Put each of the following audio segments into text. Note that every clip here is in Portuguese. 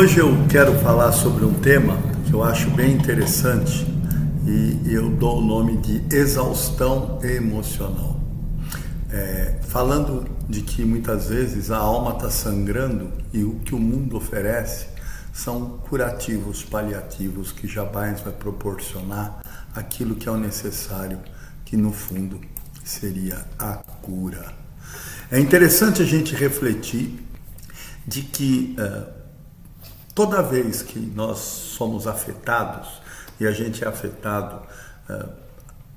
Hoje eu quero falar sobre um tema que eu acho bem interessante e eu dou o nome de exaustão emocional. Falando de que muitas vezes a alma está sangrando e o que o mundo oferece são curativos paliativos que jamais vai proporcionar aquilo que é o necessário, que no fundo seria a cura. É interessante a gente refletir de que toda vez que nós somos afetados, e a gente é afetado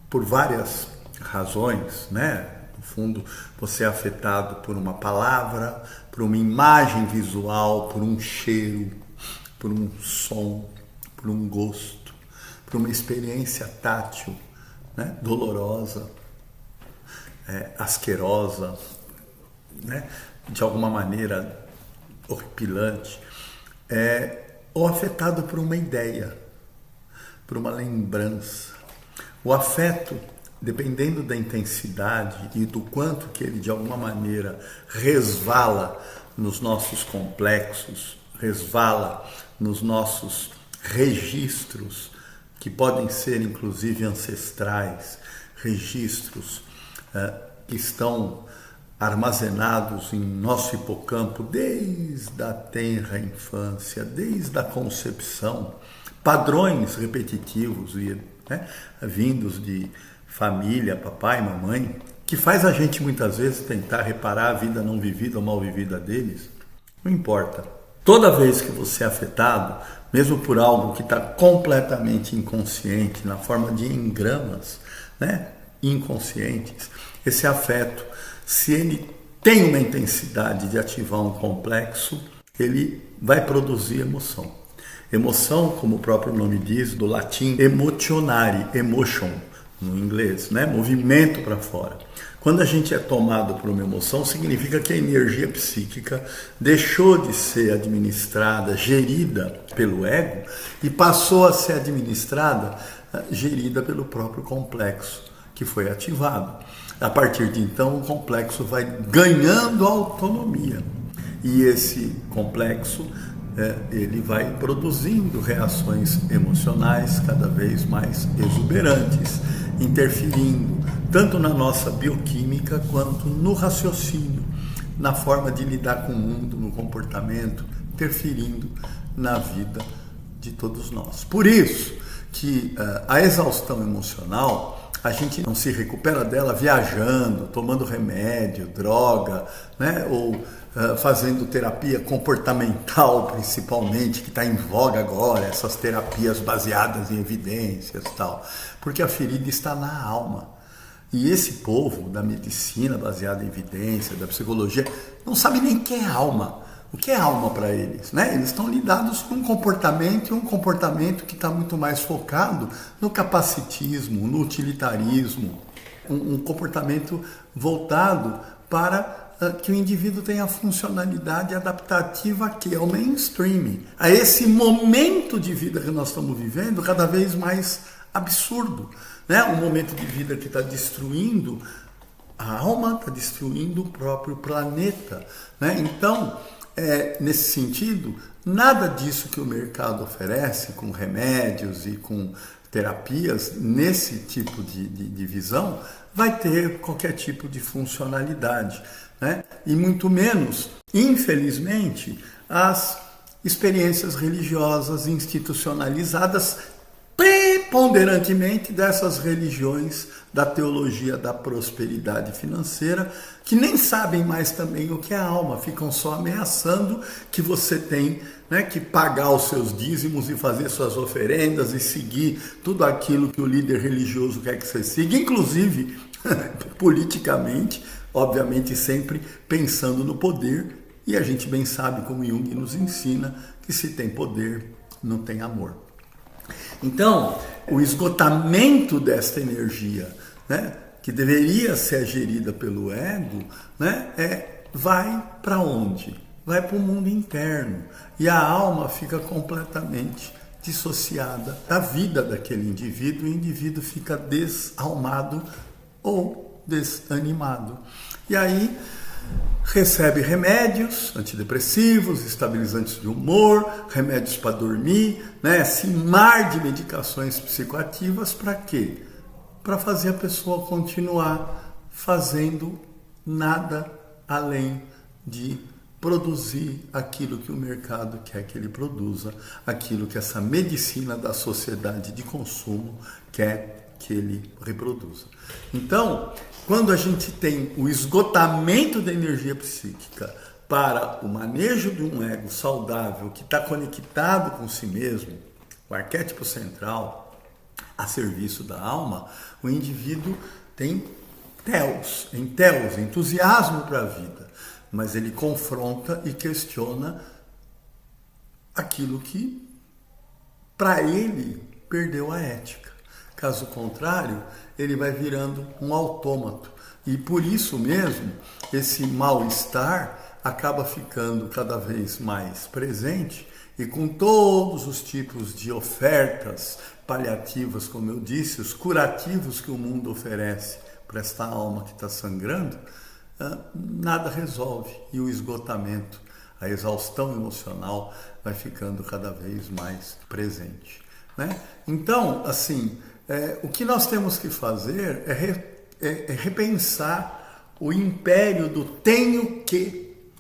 por várias razões, né? No fundo, você é afetado por uma palavra, por uma imagem visual, por um cheiro, por um som, por um gosto, por uma experiência tátil, né? Dolorosa, asquerosa, né? De alguma maneira horripilante, ou afetado por uma ideia, por uma lembrança. O afeto, dependendo da intensidade e do quanto que ele de alguma maneira resvala nos nossos complexos, resvala nos nossos registros, que podem ser inclusive ancestrais, registros que estão armazenados em nosso hipocampo desde a tenra infância, desde a concepção, padrões repetitivos vindos de família, papai, mamãe, que faz a gente muitas vezes tentar reparar a vida não vivida ou mal vivida deles. Não importa. Toda vez que você é afetado, mesmo por algo que está completamente inconsciente, na forma de engramas, inconscientes, esse afeto, se ele tem uma intensidade de ativar um complexo, ele vai produzir emoção. Emoção, como o próprio nome diz, do latim emotionare, emotion, no inglês, movimento para fora. Quando a gente é tomado por uma emoção, significa que a energia psíquica deixou de ser administrada, gerida pelo ego e passou a ser administrada, gerida pelo próprio complexo que foi ativado. A partir de então, o complexo vai ganhando autonomia. E esse complexo, ele vai produzindo reações emocionais cada vez mais exuberantes, interferindo tanto na nossa bioquímica quanto no raciocínio, na forma de lidar com o mundo, no comportamento, interferindo na vida de todos nós. Por isso que a exaustão emocional, a gente não se recupera dela viajando, tomando remédio, droga, ou fazendo terapia comportamental, principalmente, que está em voga agora, essas terapias baseadas em evidências e tal, porque a ferida está na alma. E esse povo da medicina baseada em evidência, da psicologia, não sabe nem o que é alma. O que é alma para eles? Eles estão lidados com um comportamento, e um comportamento que está muito mais focado no capacitismo, no utilitarismo, um comportamento voltado para que o indivíduo tenha a funcionalidade adaptativa que é o mainstream, a esse momento de vida que nós estamos vivendo cada vez mais absurdo, um momento de vida que está destruindo a alma, está destruindo o próprio planeta, Então, nesse sentido, nada disso que o mercado oferece com remédios e com terapias, nesse tipo de visão, vai ter qualquer tipo de funcionalidade, E muito menos, infelizmente, as experiências religiosas institucionalizadas preponderantemente dessas religiões da teologia da prosperidade financeira, que nem sabem mais também o que é alma, ficam só ameaçando que você tem que pagar os seus dízimos e fazer suas oferendas e seguir tudo aquilo que o líder religioso quer que você siga, inclusive politicamente, obviamente sempre pensando no poder, e a gente bem sabe, como Jung nos ensina, que se tem poder, não tem amor. Então, o esgotamento desta energia, que deveria ser gerida pelo ego, vai para onde? Vai para o mundo interno. E a alma fica completamente dissociada da vida daquele indivíduo, e o indivíduo fica desalmado ou desanimado. E aí recebe remédios, antidepressivos, estabilizantes de humor, remédios para dormir, né? Esse mar de medicações psicoativas para quê? Para fazer a pessoa continuar fazendo nada além de produzir aquilo que o mercado quer que ele produza, aquilo que essa medicina da sociedade de consumo quer que ele reproduza. Então, quando a gente tem o esgotamento da energia psíquica para o manejo de um ego saudável que está conectado com si mesmo, o arquétipo central a serviço da alma, o indivíduo tem entusiasmo para a vida, mas ele confronta e questiona aquilo que, para ele, perdeu a ética. Caso contrário, ele vai virando um autômato. E por isso mesmo, esse mal-estar acaba ficando cada vez mais presente e com todos os tipos de ofertas paliativas, como eu disse, os curativos que o mundo oferece para esta alma que está sangrando, nada resolve. E o esgotamento, a exaustão emocional vai ficando cada vez mais presente, né? Então, assim, o que nós temos que fazer é repensar o império do tenho que.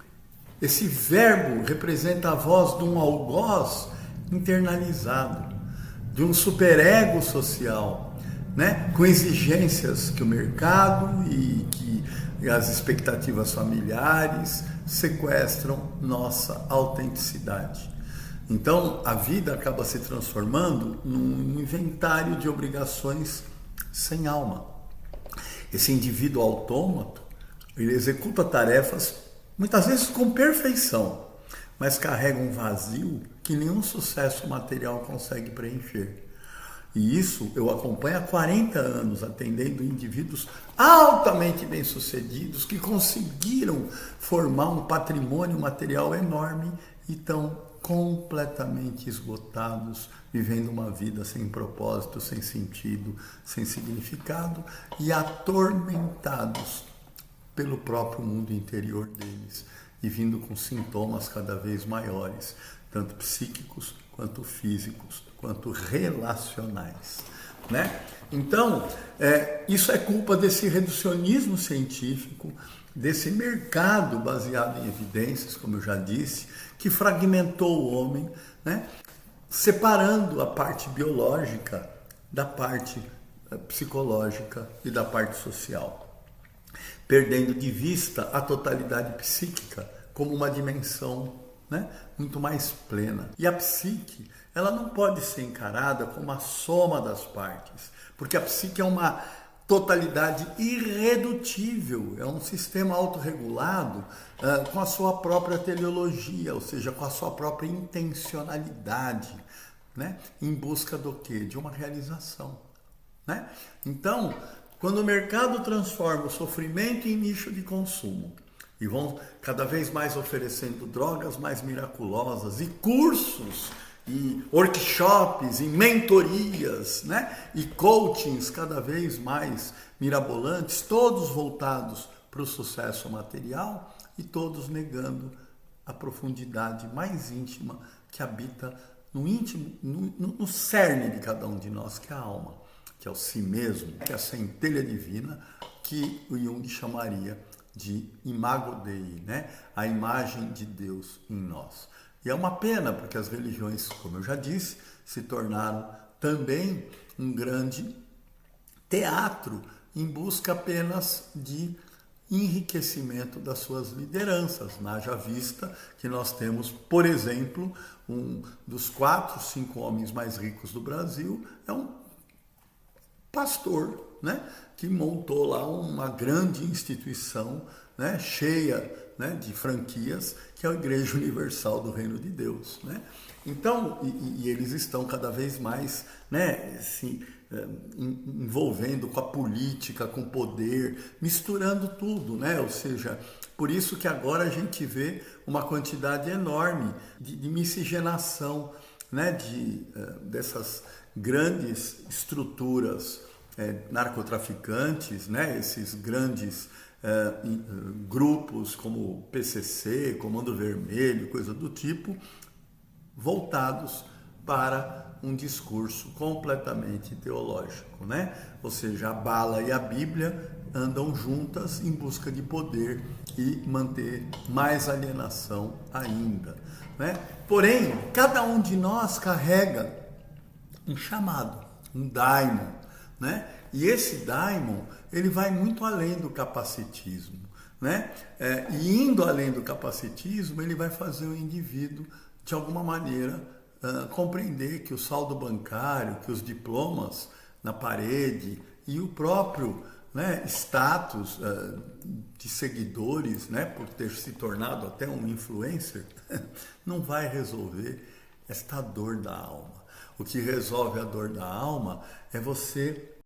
Esse verbo representa a voz de um algoz internalizado, de um superego social, né? Com exigências que o mercado e que as expectativas familiares sequestram nossa autenticidade. Então, a vida acaba se transformando num inventário de obrigações sem alma. Esse indivíduo autômato, ele executa tarefas, muitas vezes com perfeição, mas carrega um vazio que nenhum sucesso material consegue preencher. E isso eu acompanho há 40 anos, atendendo indivíduos altamente bem-sucedidos que conseguiram formar um patrimônio material enorme e estão completamente esgotados, vivendo uma vida sem propósito, sem sentido, sem significado e atormentados pelo próprio mundo interior deles e vindo com sintomas cada vez maiores, tanto psíquicos quanto físicos, quanto relacionais, né? Então, isso é culpa desse reducionismo científico, desse mercado baseado em evidências, como eu já disse, que fragmentou o homem, né? Separando a parte biológica da parte psicológica e da parte social, perdendo de vista a totalidade psíquica como uma dimensão, né, muito mais plena. E a psique, ela não pode ser encarada como a soma das partes, porque a psique é uma totalidade irredutível, é um sistema autorregulado com a sua própria teleologia, ou seja, com a sua própria intencionalidade, né, em busca do quê? De uma realização, né? Então, quando o mercado transforma o sofrimento em nicho de consumo, e vão cada vez mais oferecendo drogas mais miraculosas e cursos e workshops e mentorias, né? E coachings cada vez mais mirabolantes, todos voltados para o sucesso material e todos negando a profundidade mais íntima que habita no íntimo, no cerne de cada um de nós, que é a alma, que é o si mesmo, que é a centelha divina que o Jung chamaria de imago Dei, né? A imagem de Deus em nós. E é uma pena, porque as religiões, como eu já disse, se tornaram também um grande teatro em busca apenas de enriquecimento das suas lideranças. Haja vista que nós temos, por exemplo, um dos 4, 5 homens mais ricos do Brasil, é um pastor, né, que montou lá uma grande instituição, né, cheia, né, de franquias, que é a Igreja Universal do Reino de Deus, né? Então, e eles estão cada vez mais, né, assim, envolvendo com a política, com o poder, misturando tudo, né? Ou seja, por isso que agora a gente vê uma quantidade enorme de miscigenação, né, dessas grandes estruturas narcotraficantes, né, esses grandes grupos como PCC, Comando Vermelho, coisa do tipo, voltados para um discurso completamente teológico, né? Ou seja, a bala e a Bíblia andam juntas em busca de poder e manter mais alienação ainda, né? Porém, cada um de nós carrega um chamado, um daimon, né? E esse daimon, ele vai muito além do capacitismo, né? E indo além do capacitismo, ele vai fazer o indivíduo, de alguma maneira, compreender que o saldo bancário, que os diplomas na parede e o próprio, né, status de seguidores, né, por ter se tornado até um influencer, não vai resolver esta dor da alma. O que resolve a dor da alma é você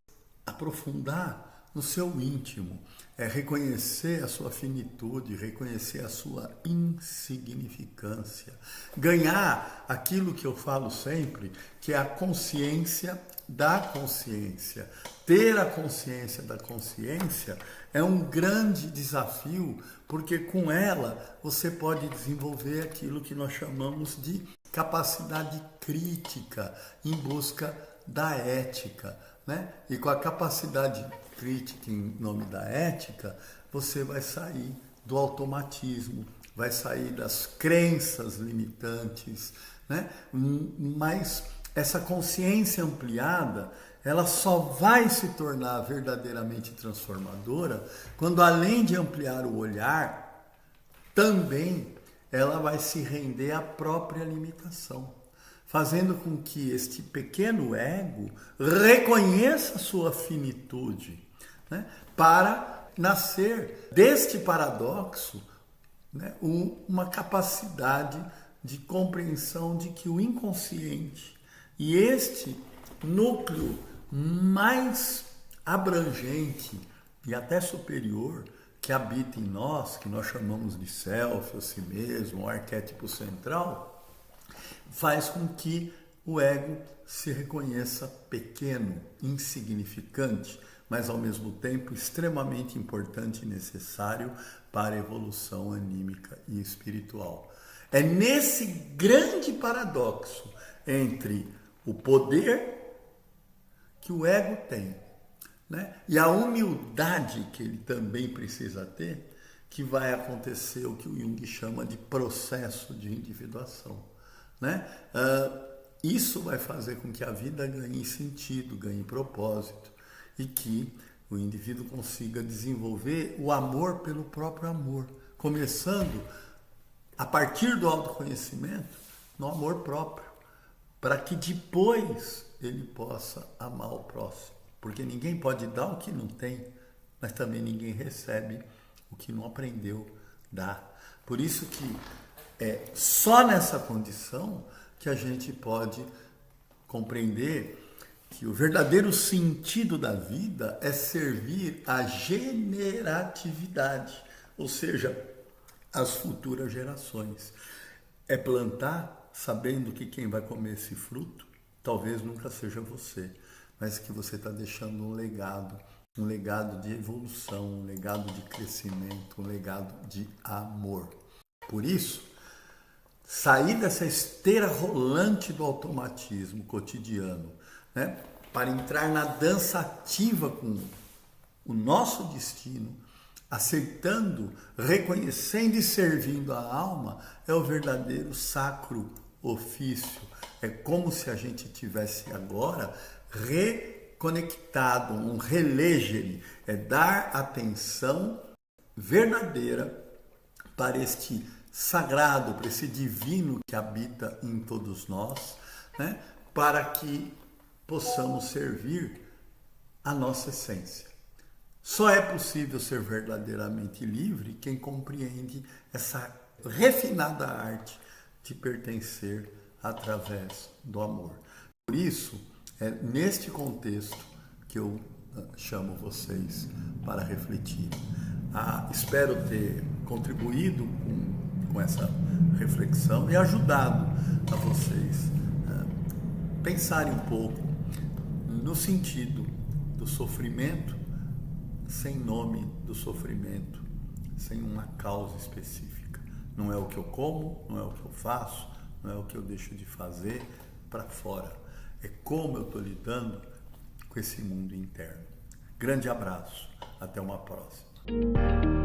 aprofundar no seu íntimo, é reconhecer a sua finitude, reconhecer a sua insignificância, ganhar aquilo que eu falo sempre, que é a consciência da consciência. Ter a consciência da consciência é um grande desafio, porque com ela você pode desenvolver aquilo que nós chamamos de capacidade crítica em busca da ética, né? E com a capacidade crítica em nome da ética, você vai sair do automatismo, vai sair das crenças limitantes, né? Mas essa consciência ampliada, ela só vai se tornar verdadeiramente transformadora quando, além de ampliar o olhar, também ela vai se render à própria limitação, fazendo com que este pequeno ego reconheça sua finitude, né, para nascer deste paradoxo, né, uma capacidade de compreensão de que o inconsciente e este núcleo mais abrangente e até superior que habita em nós, que nós chamamos de self, ou si mesmo, o arquétipo central, faz com que o ego se reconheça pequeno, insignificante, mas ao mesmo tempo extremamente importante e necessário para a evolução anímica e espiritual. É nesse grande paradoxo entre o poder que o ego tem, né, e a humildade que ele também precisa ter, que vai acontecer o que o Jung chama de processo de individuação, né? Isso vai fazer com que a vida ganhe sentido, ganhe propósito e que o indivíduo consiga desenvolver o amor pelo próprio amor, começando a partir do autoconhecimento no amor próprio, para que depois ele possa amar o próximo. Porque ninguém pode dar o que não tem, mas também ninguém recebe o que não aprendeu dar. Por isso que é só nessa condição que a gente pode compreender que o verdadeiro sentido da vida é servir à generatividade, ou seja, às futuras gerações. É plantar sabendo que quem vai comer esse fruto talvez nunca seja você, mas que você está deixando um legado de evolução, um legado de crescimento, um legado de amor. Por isso, sair dessa esteira rolante do automatismo cotidiano, né, para entrar na dança ativa com o nosso destino, aceitando, reconhecendo e servindo a alma, é o verdadeiro sacro ofício. É como se a gente tivesse agora reconectado, um relegere, é dar atenção verdadeira para este sagrado, para esse divino que habita em todos nós, né? Para que possamos servir a nossa essência. Só é possível ser verdadeiramente livre quem compreende essa refinada arte de pertencer através do amor. Por isso, é neste contexto que eu chamo vocês para refletir. Espero ter contribuído com essa reflexão e ajudado a vocês pensarem um pouco no sentido do sofrimento sem nome do sofrimento, sem uma causa específica. Não é o que eu como, não é o que eu faço, não é o que eu deixo de fazer para fora. É como eu estou lidando com esse mundo interno. Grande abraço, até uma próxima.